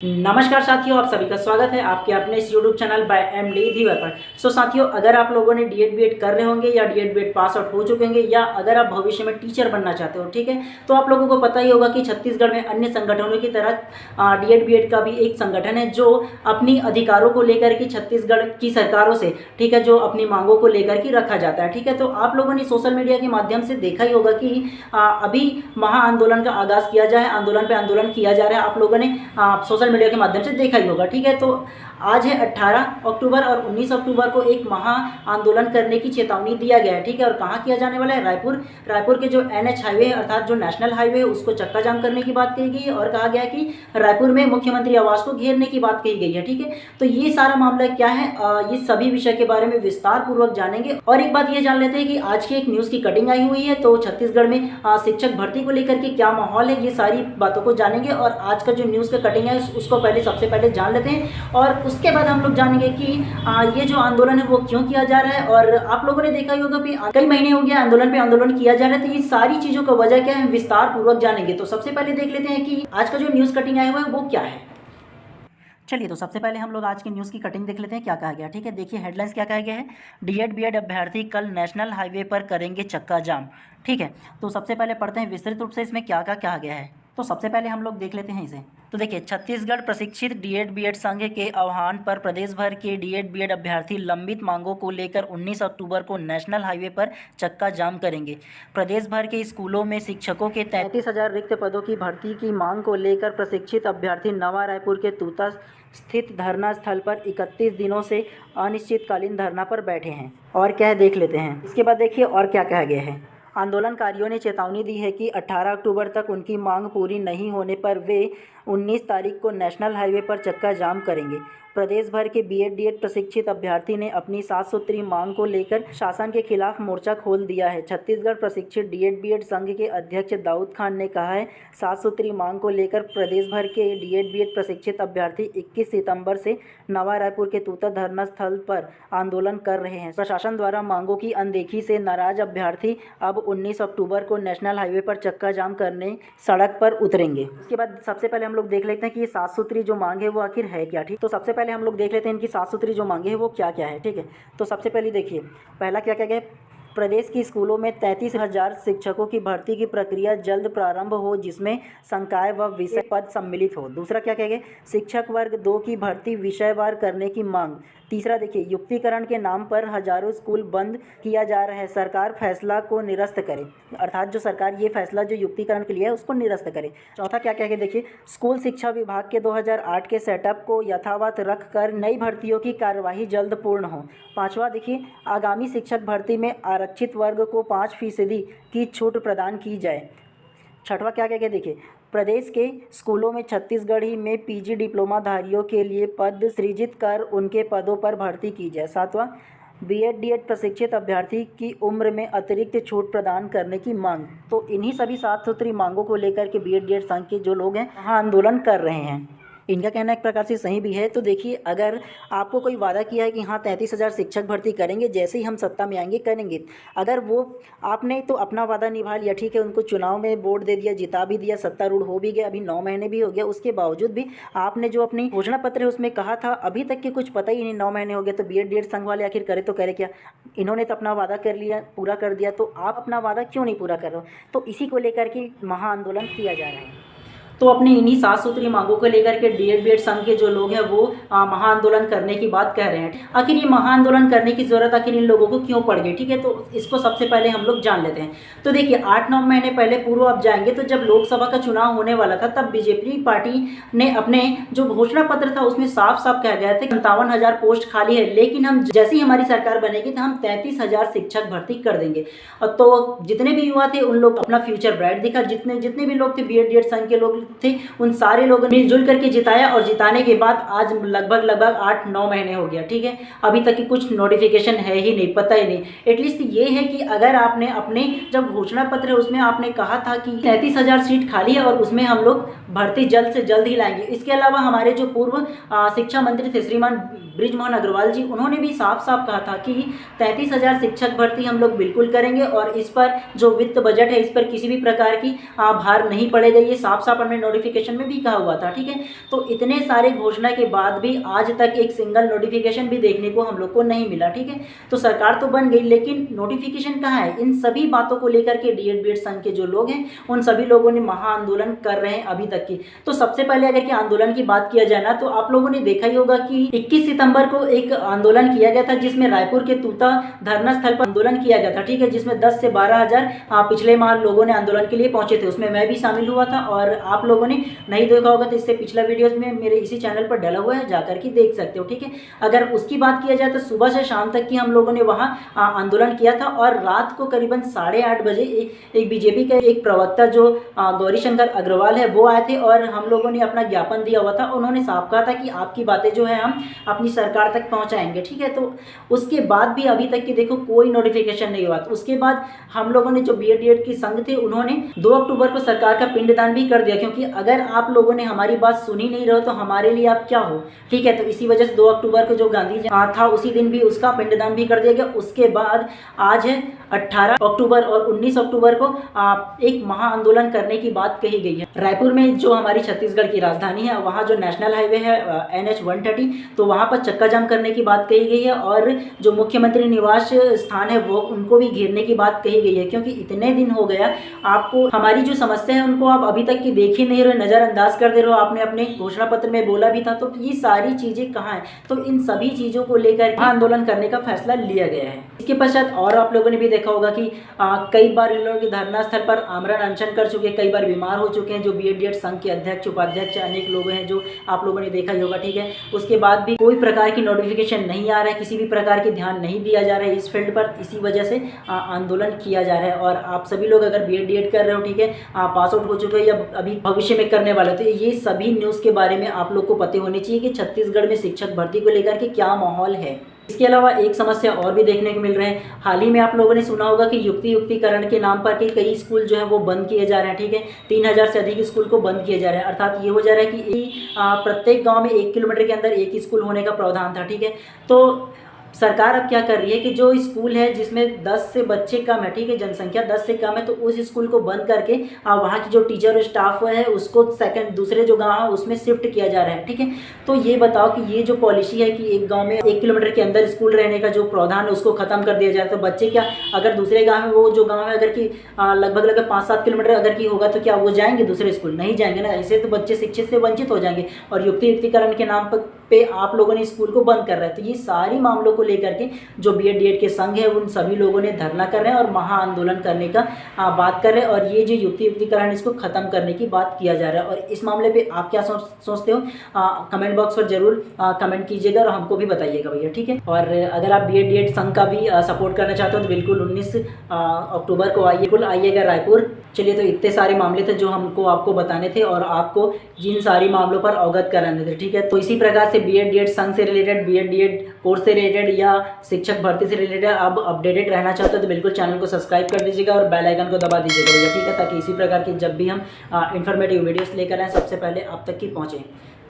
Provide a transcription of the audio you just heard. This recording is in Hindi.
नमस्कार साथियों, आप सभी का स्वागत है आपके अपने इस यूट्यूब चैनल बाय एमडी धीवर पर। साथियों, अगर आप लोगों ने डीएड बीएड कर रहे होंगे या डीएड बीएड पास आउट हो चुके होंगे या अगर आप भविष्य में टीचर बनना चाहते हो, ठीक है, तो आप लोगों को पता ही होगा कि छत्तीसगढ़ में अन्य संगठनों की तरह डीएड बीएड का भी एक संगठन है जो अपनी अधिकारों को लेकर के छत्तीसगढ़ की सरकारों से, ठीक है, जो अपनी मांगों को लेकर के रखा जाता है। ठीक है, तो आप लोगों ने सोशल मीडिया के माध्यम से देखा ही होगा कि अभी महाआंदोलन का आगाज़ किया जाए, आंदोलन पे आंदोलन किया जा रहा है। आप लोगों ने सोशल मीडिया के माध्यम से देखा ही होगा। ठीक है, तो आज है 18 अक्टूबर और 19 अक्टूबर को एक महा आंदोलन करने की चेतावनी दिया गया है। ठीक है, और कहाँ किया जाने वाला है? रायपुर के जो एनएच हाईवे है, अर्थात जो नेशनल हाईवे है, उसको चक्का जाम करने की बात कही गई है और कहा गया है कि रायपुर में मुख्यमंत्री आवास को घेरने की बात कही गई है। ठीक है, तो ये सारा मामला क्या है, ये सभी विषय के बारे में विस्तार पूर्वक जानेंगे। और एक बात ये जान लेते हैं कि आज की एक न्यूज़ की कटिंग आई हुई है, तो छत्तीसगढ़ में शिक्षक भर्ती को लेकर के क्या माहौल है, ये सारी बातों को जानेंगे। और आज का जो न्यूज़ का कटिंग है उसको सबसे पहले जान लेते हैं और उसके बाद हम लोग जानेंगे कि ये जो आंदोलन है वो क्यों किया जा रहा है। और आप लोगों ने देखा ही होगा कि कई महीने हो गया आंदोलन पे आंदोलन किया जा रहा है, तो ये सारी चीज़ों का वजह क्या है, विस्तार पूर्वक जानेंगे। तो सबसे पहले देख लेते हैं कि आज का जो न्यूज़ कटिंग आया हुआ है वो क्या है। चलिए, तो सबसे पहले हम लोग आज की न्यूज़ की कटिंग देख लेते हैं क्या कहा गया। ठीक है, देखिए हेडलाइंस क्या कहा गया है। डीएड बीएड अभ्यर्थी कल नेशनल हाईवे पर करेंगे चक्का जाम। ठीक है, तो सबसे पहले पढ़ते हैं विस्तृत रूप से इसमें क्या कहा गया है। तो सबसे पहले हम लोग देख लेते हैं इसे। तो देखिए, छत्तीसगढ़ प्रशिक्षित डीएड बीएड संघ के आह्वान पर प्रदेश भर के डीएड बीएड अभ्यर्थी लंबित मांगों को लेकर 19 अक्टूबर को नेशनल हाईवे पर चक्का जाम करेंगे। प्रदेश भर के स्कूलों में शिक्षकों के 33,000 रिक्त पदों की भर्ती की मांग को लेकर प्रशिक्षित अभ्यर्थी नवा रायपुर के तूता स्थित धरना स्थल पर 31 दिनों से अनिश्चितकालीन धरना पर बैठे हैं। और क्या है देख लेते हैं। इसके बाद देखिए और क्या कहा गया है। आंदोलनकारियों ने चेतावनी दी है कि 18 अक्टूबर तक उनकी मांग पूरी नहीं होने पर वे 19 तारीख को नेशनल हाईवे पर चक्का जाम करेंगे। प्रदेश भर के बीएड डीएड प्रशिक्षित अभ्यर्थी ने अपनी 7 सूत्री मांग को लेकर शासन के खिलाफ मोर्चा खोल दिया है। छत्तीसगढ़ प्रशिक्षित डीएड बीएड संघ के अध्यक्ष दाऊद खान ने कहा है, 7 सूत्री मांग को लेकर प्रदेश भर के डीएड बीएड प्रशिक्षित अभ्यर्थी 21 सितंबर से नवा रायपुर के तूता धरना स्थल पर आंदोलन कर रहे हैं। प्रशासन द्वारा मांगों की अनदेखी से नाराज अभ्यर्थी अब 19 अक्टूबर को नेशनल हाईवे पर चक्का जाम करने सड़क पर उतरेंगे। इसके बाद सबसे पहले हम लोग देख लेते हैं कि ये 7 सूत्री जो मांग है वो आखिर है क्या। ठीक, तो सबसे पहले हम लोग देख लेते हैं इनकी 7 सूत्री जो मांगे हैं वो क्या क्या है। ठीक है, तो सबसे पहले देखिए पहला क्या क्या गया। प्रदेश की स्कूलों में 33,000 शिक्षकों की भर्ती की प्रक्रिया जल्द प्रारंभ हो, जिसमें संकाय व विषय पद सम्मिलित हो। दूसरा क्या कहेंगे, शिक्षक वर्ग 2 की भर्ती विषयवार करने की मांग। तीसरा देखिए, युक्तिकरण के नाम पर हजारों स्कूल बंद किया जा रहा है, सरकार फैसला को निरस्त करे, अर्थात जो सरकार ये फैसला जो युक्तिकरण के लिए है उसको निरस्त करे। चौथा क्या कहेंगे, देखिए स्कूल शिक्षा विभाग के 2008 के सेटअप को यथावत रख कर नई भर्तियों की कार्यवाही जल्द पूर्ण हो। पाँचवा देखिए, आगामी शिक्षक भर्ती में आरक्षित वर्ग को 5% की छूट प्रदान की जाए। छठवां क्या कहेंगे, देखिए प्रदेश के स्कूलों में छत्तीसगढ़ी में पीजी डिप्लोमाधारियों के लिए पद सृजित कर उनके पदों पर भर्ती की जाए। सातवां, बीएड डीएड प्रशिक्षित अभ्यर्थी की उम्र में अतिरिक्त छूट प्रदान करने की मांग। तो इन्हीं सभी 7 सूत्री मांगों को लेकर के बीएड डीएड संघ के जो लोग हैं वहाँ आंदोलन कर रहे हैं। इनका कहना एक प्रकार से सही भी है। तो देखिए, अगर आपको कोई वादा किया है कि हाँ 33,000 शिक्षक भर्ती करेंगे, जैसे ही हम सत्ता में आएंगे करेंगे, अगर वो आपने तो अपना वादा निभा लिया, ठीक है, उनको चुनाव में वोट दे दिया, जिता भी दिया, सत्तारूढ़ हो भी गया, अभी 9 महीने भी हो गया, उसके बावजूद भी आपने जो अपनी घोषणा पत्र है उसमें कहा था, अभी तक के कुछ पता ही नहीं, 9 महीने हो गए, तो बीएड डीएड संघ वाले आखिर करे तो करे क्या। इन्होंने तो अपना वादा कर लिया, पूरा कर दिया, तो आप अपना वादा क्यों नहीं पूरा कर रहे हो। तो इसी को लेकर के महा आंदोलन किया जा रहा है। तो अपनी इन्हीं 7 सूत्री मांगों को लेकर के डीएड बीएड संघ के जो लोग हैं वो महाआंदोलन करने की बात कह रहे हैं। आखिर ये महाआंदोलन करने की ज़रूरत आखिर इन लोगों को क्यों पड़ गई। ठीक है, तो इसको सबसे पहले हम लोग जान लेते हैं। तो देखिए 8-9 महीने पहले पूर्व आप जाएंगे तो जब लोकसभा का चुनाव होने वाला था, तब बीजेपी पार्टी ने अपने जो घोषणा पत्र था उसमें साफ साफ कहा गया था 57,000 पोस्ट खाली है, लेकिन हम जैसे ही हमारी सरकार बनेगी तो हम 33,000 शिक्षक भर्ती कर देंगे। और तो जितने भी युवा थे उन लोग अपना फ्यूचर ब्राइट दिखा, जितने भी लोग थे बीएड डीएड संघ के लोग थे, उन सारे लोगों ने मिलजुल करके जिताया। और जिताने के बाद आज लगभग 8-9 महीने हो गया। ठीक है, अभी तक की कुछ नोटिफिकेशन है ही नहीं, पता ही नहीं। एटलीस्ट ये है कि अगर आपने अपने जब घोषणा पत्र है उसमें आपने कहा था कि 33,000 सीट खाली है और उसमें हम लोग भर्ती जल्द से जल्द ही लाएंगे। इसके अलावा हमारे जो पूर्व शिक्षा मंत्री थे श्रीमान बृजमोहन अग्रवाल जी, उन्होंने भी साफ साफ कहा था कि 33,000 शिक्षक भर्ती हम लोग बिल्कुल करेंगे और इस पर जो वित्त बजट है इस पर किसी भी प्रकार की भार नहीं पड़ेगा। ये साफ साफ उन्होंने नोटिफिकेशन में भी कहा हुआ था, ठीक है। तो इतने सारे घोषणा के बाद भी आज तक एक सिंगल नोटिफिकेशन भी देखने को हम लोग को नहीं मिला, ठीक है। तो सरकार तो बन गई, लेकिन नोटिफिकेशन कहाँ है? इन सभी बातों को लेकर के डीएड बीएड संघ के जो लोग हैं उन सभी लोगों ने महा आंदोलन कर रहे हैं अभी तक की। तो सबसे पहले अगर कि आंदोलन की बात किया जाए ना, तो आप लोगों ने देखा ही होगा कि 21 सितंबर को एक आंदोलन किया गया था, जिसमें रायपुर के तूता धरना स्थल पर आंदोलन किया गया था, ठीक है, जिसमें 10 से 12 हजार पिछले माह लोगों ने आंदोलन के लिए पहुंचे थे। उसमें मैं भी शामिल हुआ था, और आप लोगों ने नहीं देखा होगा तो इससे पिछला वीडियोस में मेरे इसी चैनल पर डला हुआ है, जाकर के देख सकते हो, ठीक है। अगर उसकी बात किया जाए तो सुबह से शाम तक की हम लोगों ने वहां आंदोलन किया था, और रात को करीबन 8:30 बजे एक बीजेपी का एक प्रवक्ता जो गौरीशंकर अग्रवाल है वो आए थे, और हम लोगों ने अपना ज्ञापन दिया हुआ था। उन्होंने साफ कहा था कि आपकी बातें जो है हम अपनी सरकार तक पहुंचाएंगे, ठीक है। तो उसके बाद भी अभी तक की देखो कोई नोटिफिकेशन नहीं हुआ। तो उसके बाद हम लोगों ने जो बीएड डीएड की संघ थे उन्होंने 2 अक्टूबर को सरकार का पिंडदान भी कर दिया, क्योंकि अगर आप लोगों ने हमारी बात सुनी नहीं रहो तो हमारे लिए आप क्या हो, ठीक है। तो इसी वजह से 2 अक्टूबर को जो गांधी जी था उसी दिन भी उसका पिंडदान भी कर दिया गया। उसके बाद आज है 18 अक्टूबर और 19 अक्टूबर को एक महा आंदोलन करने की बात कही गई है। रायपुर में जो हमारी छत्तीसगढ़ की राजधानी है वहाँ जो नेशनल हाईवे है NH 130, तो वहाँ पर चक्का जाम करने की बात कही गई है, और जो मुख्यमंत्री निवास स्थान है वो उनको भी घेरने की बात कही गई है, क्योंकि इतने दिन हो गया आपको हमारी जो समस्या है उनको आप अभी तक की देख ही नहीं रहे, नज़रअंदाज कर दे रहे हो। आपने अपने घोषणा पत्र में बोला भी था, तो ये सारी चीज़ें कहाँ हैं? तो इन सभी चीज़ों को लेकर आंदोलन करने का फैसला लिया गया है। इसके पश्चात और आप लोगों ने भी देखा होगा कि कई बार इन लोगों के धरना स्थल पर आमरण अनशन कर चुके, कई बार बीमार हो चुके हैं। जो बीएड डीएड संघ के अध्यक्ष उपाध्यक्ष अनेक लोग हैं जो आप लोगों ने देखा ही होगा, ठीक है। उसके बाद भी कोई प्रकार की नोटिफिकेशन नहीं आ रहा है, किसी भी प्रकार की ध्यान नहीं दिया जा रहा है इस फील्ड पर, इसी वजह से आंदोलन किया जा रहा है। और आप सभी लोग अगर बीएड डीएड कर रहे हो, ठीक है, पास आउट हो चुके हो या अभी भविष्य में करने वाले, तो ये सभी न्यूज़ के बारे में आप लोग को पता होनी चाहिए कि छत्तीसगढ़ में शिक्षक भर्ती को लेकर के क्या माहौल है। इसके अलावा एक समस्या और भी देखने को मिल रहे हैं। हाल ही में आप लोगों ने सुना होगा कि युक्तिकरण के नाम पर के कई स्कूल जो है वो बंद किए जा रहे हैं, ठीक है। 3000 से अधिक स्कूल को बंद किए जा रहे हैं। अर्थात ये हो जा रहा है कि प्रत्येक गांव में 1 किलोमीटर के अंदर एक स्कूल होने का प्रावधान था, ठीक है। तो सरकार अब क्या कर रही है कि जो स्कूल है जिसमें 10 से बच्चे कम है, ठीक है, जनसंख्या 10 से कम है, तो उस स्कूल को बंद करके वहाँ की जो टीचर और स्टाफ है उसको दूसरे जो गांव है उसमें शिफ्ट किया जा रहा है, ठीक है। तो ये बताओ कि ये जो पॉलिसी है कि एक गांव में 1 किलोमीटर के अंदर स्कूल रहने का जो प्रावधान है उसको खत्म कर दिया जाए, तो बच्चे क्या अगर दूसरे गाँव में, वो जो गाँव है अगर कि लगभग 5-7 किलोमीटर अगर की होगा, तो क्या वो जाएंगे दूसरे स्कूल? नहीं जाएंगे ना। ऐसे तो बच्चे शिक्षित से वंचित हो जाएंगे, और युक्तिकरण के नाम पे आप लोगों ने स्कूल को बंद कर रहे हैं। तो ये सारी मामलों को लेकर के जो बीएड डीएड के संघ है उन सभी लोगों ने धरना कर रहे हैं और महा आंदोलन करने का बात कर रहे हैं, और ये जो युक्तिकरण इसको खत्म करने की बात किया जा रहा है। और इस मामले पे आप क्या सोचते हो? कमेंट बॉक्स पर जरूर कमेंट कीजिएगा और हमको भी बताइएगा भैया, ठीक है। और अगर आप बीएड डीएड संघ का भी सपोर्ट करना चाहते हो तो बिल्कुल 19 अक्टूबर को आइएगा रायपुर। चलिए, तो इतने सारे मामले थे जो हमको आपको बताने थे और आपको जिन सारी मामलों पर अवगत कराने थे, ठीक है। तो इसी प्रकार से बीएड डीएड संघ से रिलेटेड, बीएड डीएड कोर्स से रिलेटेड या शिक्षक भर्ती से रिलेटेड आप अपडेटेड रहना चाहते हो तो बिल्कुल चैनल को सब्सक्राइब कर दीजिएगा और बेल आइकन को दबा दीजिएगा भैया, ठीक है, ताकि इसी प्रकार की जब भी हम इन्फॉर्मेटिव वीडियोस लेकर आएँ सबसे पहले आप तक की पहुँचे।